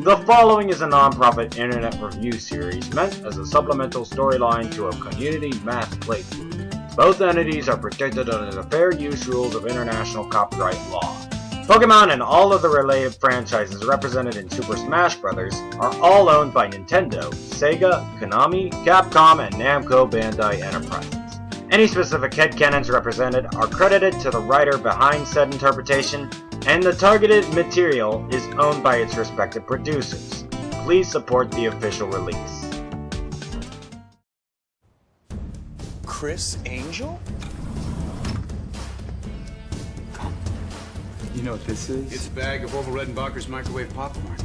The following is a non-profit internet review series meant as a supplemental storyline to a community math playthrough. Both entities are protected under the fair use rules of international copyright law. Pokemon and all of the related franchises represented in Super Smash Bros. Are all owned by Nintendo, Sega, Konami, Capcom, and Namco Bandai Enterprises. Any specific headcanons represented are credited to the writer behind said interpretation, and the targeted material is owned by its respective producers. Please support the official release. Criss Angel? You know what this is? It's a bag of Orville Redenbacher's microwave popcorn.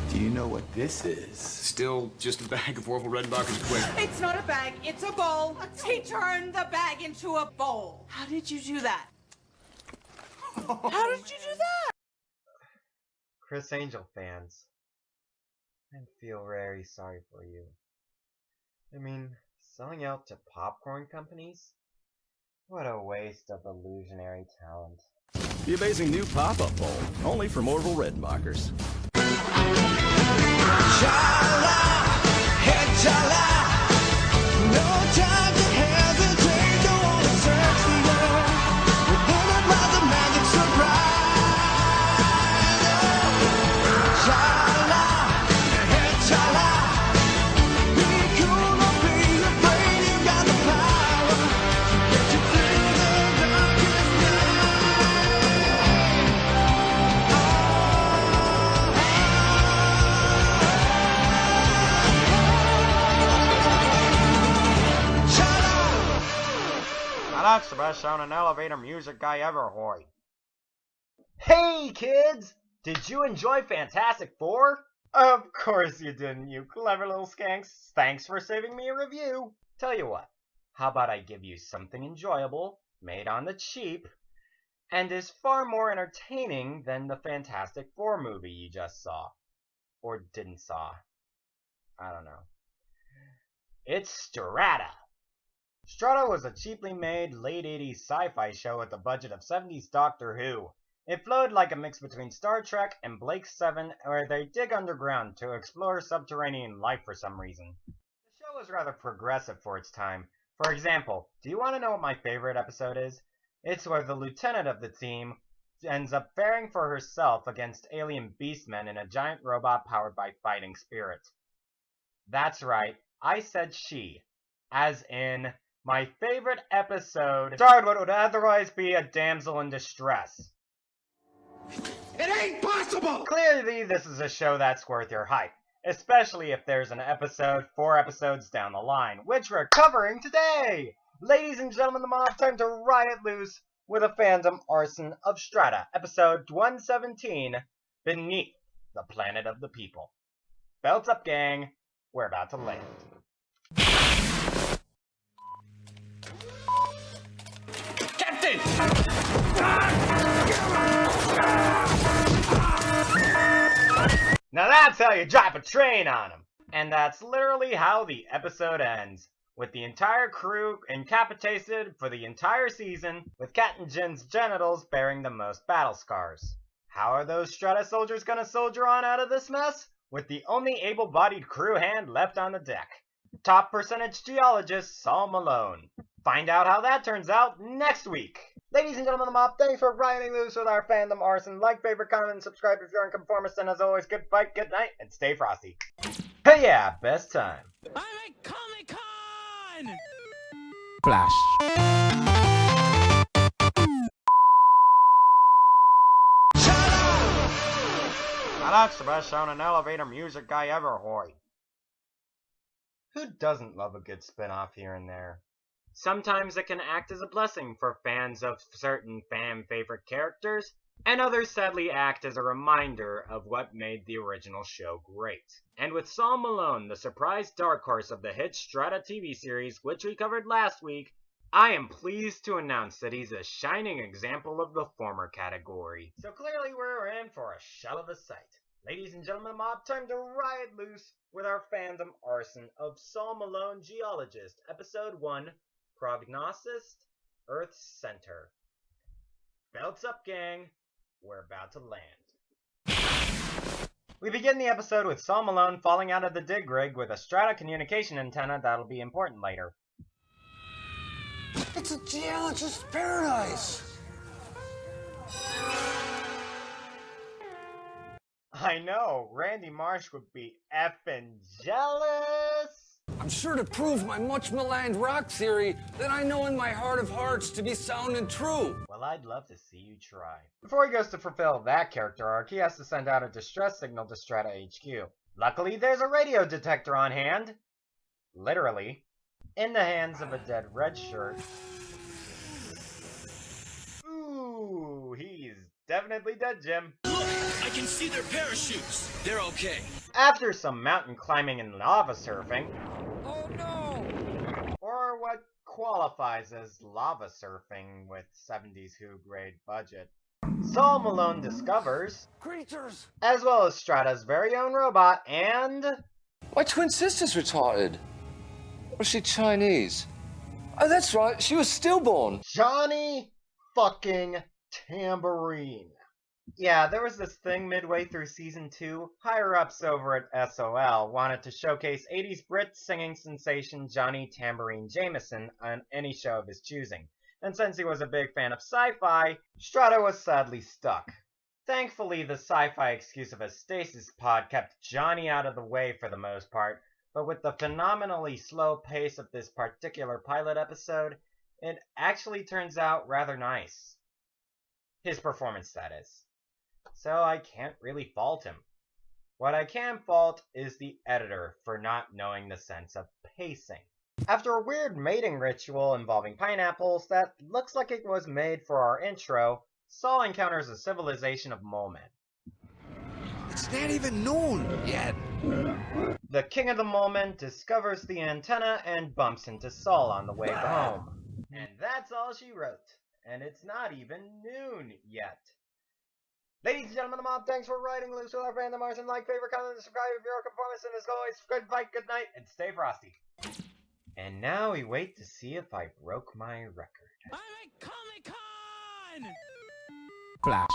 Do you know what this is? Still just a bag of Orville Redenbacher's quick. It's not a bag, it's a bowl. He turned the bag into a bowl. How did you do that? How did you do that? Criss Angel fans, I feel very sorry for you. I mean, selling out to popcorn companies? What a waste of illusionary talent. The amazing new pop-up bowl, only from Orville Redenbacher's. That's the best sounding elevator music I ever heard. Hey kids! Did you enjoy Fantastic Four? Of course you didn't, you clever little skanks. Thanks for saving me a review. Tell you what, how about I give you something enjoyable, made on the cheap, and is far more entertaining than the Fantastic Four movie you just saw. Or didn't saw. I don't know. It's Strata. Strata was a cheaply made late 80s sci-fi show with a budget of 70s Doctor Who. It flowed like a mix between Star Trek and Blake 7, where they dig underground to explore subterranean life for some reason. The show was rather progressive for its time. For example, do you want to know what my favorite episode is? It's where the lieutenant of the team ends up faring for herself against alien beastmen in a giant robot powered by fighting spirits. That's right, I said she, as in my favorite episode starred what would otherwise be a damsel in distress. It ain't possible! Clearly, this is a show that's worth your hype, especially if there's an episode 4 episodes down the line, which we're covering today! Ladies and gentlemen, the mob, time to riot loose with a Fandom Arson of Strata, episode 117, Beneath the Planet of the People. Belts up, gang. We're about to land. Captain! Now that's how you drop a train on them. And that's literally how the episode ends, with the entire crew incapacitated for the entire season, with Captain Jin's genitals bearing the most battle scars. How are those Strata soldiers gonna soldier on out of this mess? With the only able-bodied crew hand left on the deck. Top percentage geologist Saul Malone. Find out how that turns out next week. Ladies and gentlemen of the mob, thanks for rioting loose with our Fandom Arson. Like, favorite, comment, and subscribe if you're unconformist. And as always, good fight, good night, and stay frosty. Hey yeah, best time. I'm at Comic-Con! Flash. Now that's the best sounding elevator music I ever heard. Who doesn't love a good spin-off here and there? Sometimes it can act as a blessing for fans of certain fan-favorite characters, and others sadly act as a reminder of what made the original show great. And with Saul Malone, the surprise dark horse of the hit Strata TV series, which we covered last week, I am pleased to announce that he's a shining example of the former category. So clearly we're in for a shell of a sight. Ladies and gentlemen of the mob, time to riot loose with our Fandom Arson of Saul Malone Geologist, Episode 1, Prognosist, Earth's Center. Belts up, gang. we're about to land. We begin the episode with Saul Malone falling out of the dig rig with a Strata communication antenna that'll be important later. It's a geologist's paradise. I know, Randy Marsh would be effing jealous. I'm sure to prove my much maligned rock theory that I know in my heart of hearts to be sound and true. Well, I'd love to see you try. Before he goes to fulfill that character arc, he has to send out a distress signal to Strata HQ. Luckily, there's a radio detector on hand. Literally. In the hands of a dead red shirt. Ooh, he's definitely dead, Jim. Look, I can see their parachutes. They're okay. After some mountain climbing and lava surfing. Oh no! Or what qualifies as lava surfing with 70s Who grade budget. Saul Malone discovers Creatures! as well as Strata's very own robot and My twin sister's retarded. Was she Chinese? Oh, that's right. She was stillborn. Johnny fucking Tambourine. Yeah, there was this thing midway through season 2. Higher-ups over at SOL wanted to showcase 80s Brit singing sensation Johnny Tambourine Jameson on any show of his choosing. And since he was a big fan of sci-fi, Strata was sadly stuck. Thankfully, the sci-fi excuse of a stasis pod kept Johnny out of the way for the most part, but with the phenomenally slow pace of this particular pilot episode, it actually turns out rather nice. His performance, that is. So I can't really fault him. What I can fault is the editor for not knowing the sense of pacing. After a weird mating ritual involving pineapples that looks like it was made for our intro, Saul encounters a civilization of mole men. It's not even noon yet. The king of the mole men discovers the antenna and bumps into Saul on the way home. And that's all she wrote. And it's not even noon yet. Ladies and gentlemen of the mob, thanks for riding loose with our Fandom Arson. Like, favorite, comment, and subscribe if you're a conformist. And as always, good fight, good night, and stay frosty. And now we wait to see if I broke my record. I'm at Comic-Con! Flash.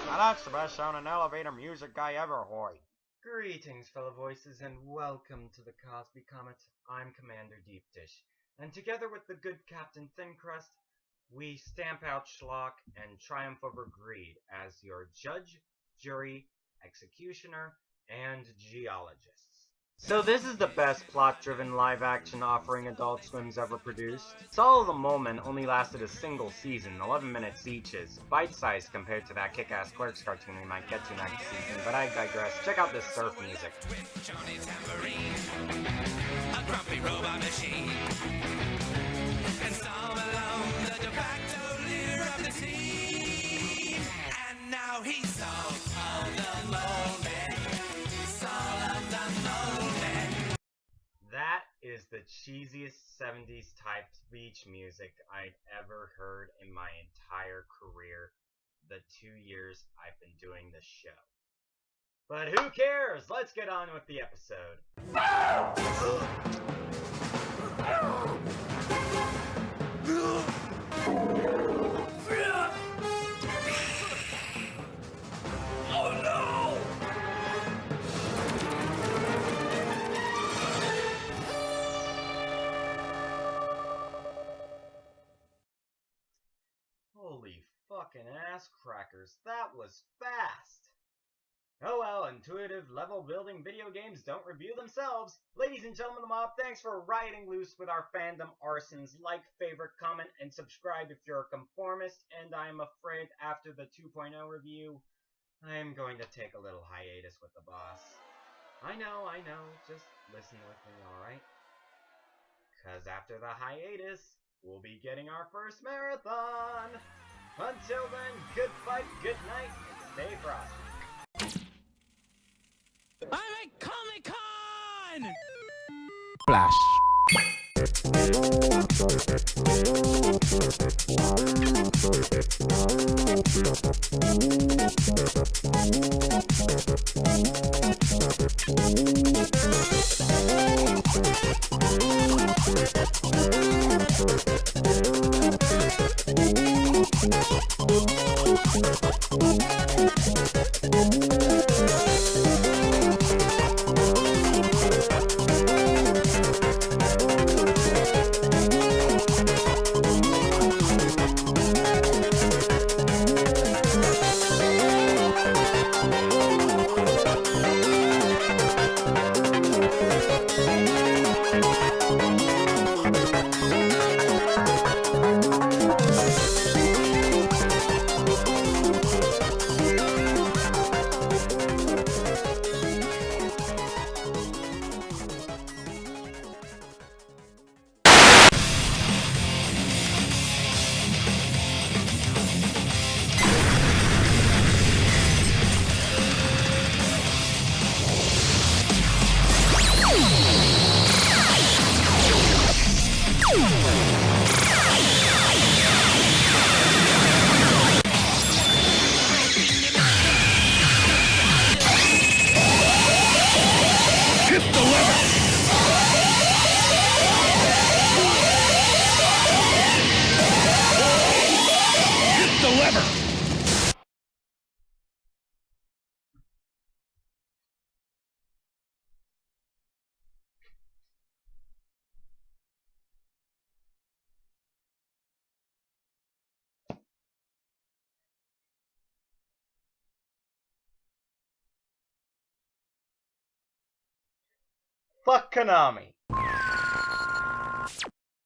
Now that's the best sounding elevator music guy ever, hoy. Greetings, fellow voices, and welcome to the Cosby Comet. I'm Commander Deep Dish, and together with the good Captain Thin Crust, we stamp out schlock and triumph over greed as your judge, jury, executioner, and geologists. So this is the best plot-driven live-action offering Adult Swim's ever produced. Saul of the Moment only lasted a single season, 11 minutes each is bite-sized compared to that kick-ass Clerks cartoon we might get to next season, but I digress. Check out this surf music. With Johnny Tambourine, a grumpy robot machine, and Saul Malone, the de facto leader of the team. And now he's Saul of the Moment. Saul of the Moment. That is the cheesiest 70s type beach music I'd ever heard in my entire career, the 2 years I've been doing this show. But who cares? Let's get on with the episode. Oh no! Holy fucking ass crackers, that was fast! Oh well, intuitive level building video games don't review themselves. Ladies and gentlemen of the mob, thanks for riding loose with our Fandom Arsons. Like, favorite, comment, and subscribe if you're a conformist. And I'm afraid after the 2.0 review, I'm going to take a little hiatus with the boss. I know, just listen with me, alright? Cause after the hiatus, we'll be getting our first marathon! Until then, good fight, good night, and stay frosty. I'm at Comic-Con! Flash. Flash. Fuck Konami.